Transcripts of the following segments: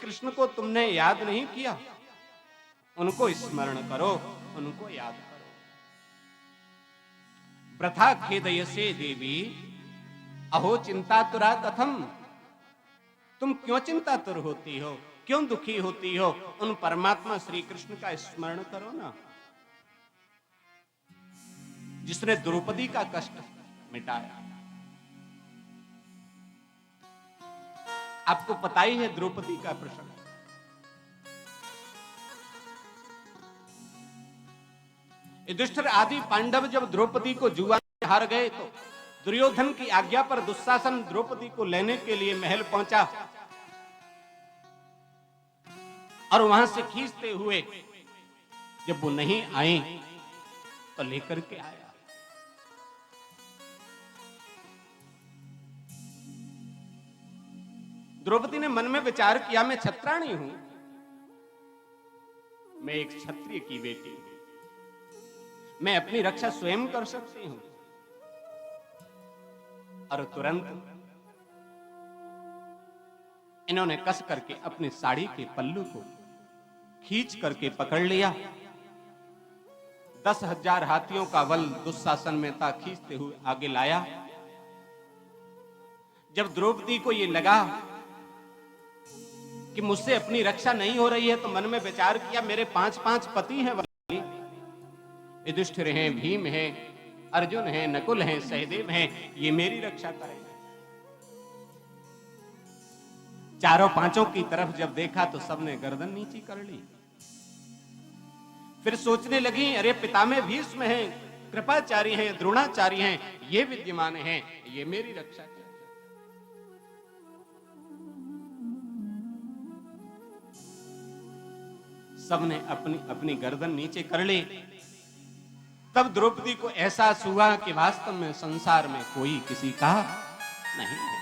कृष्ण को तुमने याद नहीं किया, उनको स्मरण करो, उनको याद करो। वृथा खेदयसे देवी अहो चिंतातुरा कथम। तुम क्यों चिंतातुर होती हो, क्यों दुखी होती हो? उन परमात्मा श्री कृष्ण का स्मरण करो ना, जिसने द्रौपदी का कष्ट मिटाया। आपको पता ही है द्रौपदी का प्रसंग। युधिष्ठिर आदि पांडव जब द्रौपदी को जुआ में हार गए तो दुर्योधन की आज्ञा पर दुशासन द्रौपदी को लेने के लिए महल पहुंचा और वहां से खींचते हुए जब वो नहीं आई तो लेकर के आया। द्रौपदी ने मन में विचार किया, मैं छत्राणी हूं, मैं एक क्षत्रिय की बेटी हूं, मैं अपनी रक्षा स्वयं कर सकती हूं। और तुरंत इन्होंने कस करके अपनी साड़ी के पल्लू को खींच करके पकड़ लिया। 10,000 हाथियों का बल दुशासन में था, खींचते हुए आगे लाया। जब द्रौपदी को यह लगा कि मुझसे अपनी रक्षा नहीं हो रही है तो मन में विचार किया, मेरे 5 पति हैं, युधिष्ठिर हैं, भीम हैं, अर्जुन हैं, नकुल हैं, सहदेव हैं, ये मेरी रक्षा करेंगे। चारों पांचों की तरफ जब देखा तो सबने गर्दन नीची कर ली। फिर सोचने लगी, अरे पितामह भीष्म हैं, कृपाचार्य हैं, द्रोणाचार्य हैं, ये विद्यमान हैं, ये मेरी रक्षा करेंगे। सबने अपनी अपनी गर्दन नीचे कर ली। तब द्रौपदी को एहसास हुआ कि वास्तव में संसार में कोई किसी का नहीं है।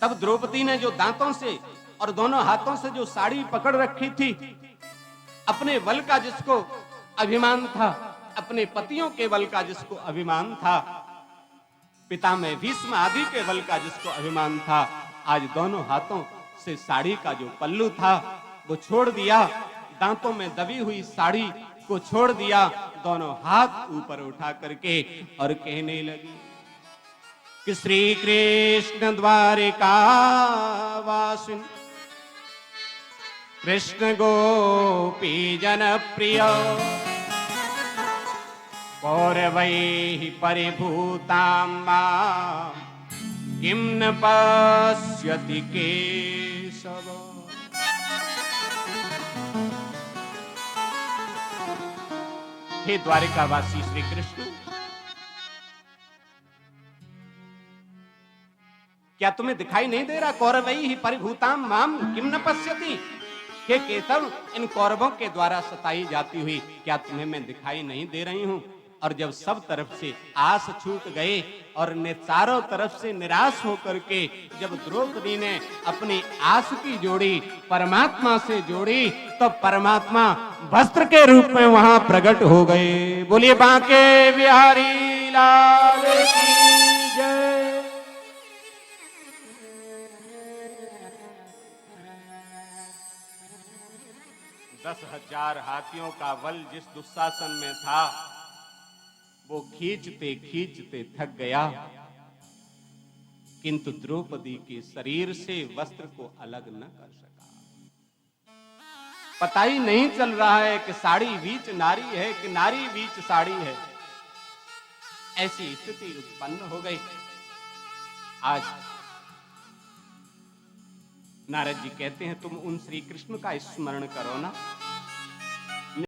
तब द्रौपदी ने जो दांतों से और दोनों हाथों से जो साड़ी पकड़ रखी थी, अपने बल का जिसको अभिमान था, अपने पतियों के बल का जिसको अभिमान था, पितामह भीष्म आदि के बल का जिसको अभिमान था, आज दोनों हाथों से साड़ी का जो पल्लू था वो छोड़ दिया, दांतों में दबी हुई साड़ी को छोड़ दिया, दोनों हाथ ऊपर उठा करके और कहने लगी कि श्री कृष्ण द्वारिका वासिन कृष्ण गोपी जन प्रिय कौरवैः परिभूतां मां किं न पश्यति केशव। हे द्वारिकावासी श्री कृष्ण, क्या तुम्हें दिखाई नहीं दे रहा? कौरवैः परिभूतां मां किं न पश्यति। हे केशव, इन कौरवों के द्वारा सताई जाती हुई क्या तुम्हें मैं दिखाई नहीं दे रही हूं? और जब सब तरफ से आस छूट गए और चारों तरफ से निराश होकर के जब द्रौपदी ने अपनी आस की जोड़ी परमात्मा से जोड़ी, तो परमात्मा वस्त्र के रूप में वहां प्रकट हो गए। बोलिए बांके बिहारी लाल की जय। 10,000 हाथियों का बल जिस दुशासन में था, वो खींचते खींचते थक गया, किंतु द्रौपदी के शरीर से वस्त्र को अलग न कर सका। पता ही नहीं चल रहा है कि साड़ी बीच नारी है कि नारी बीच साड़ी है। ऐसी स्थिति उत्पन्न हो गई। आज नारद जी कहते हैं, तुम उन श्री कृष्ण का स्मरण करो ना,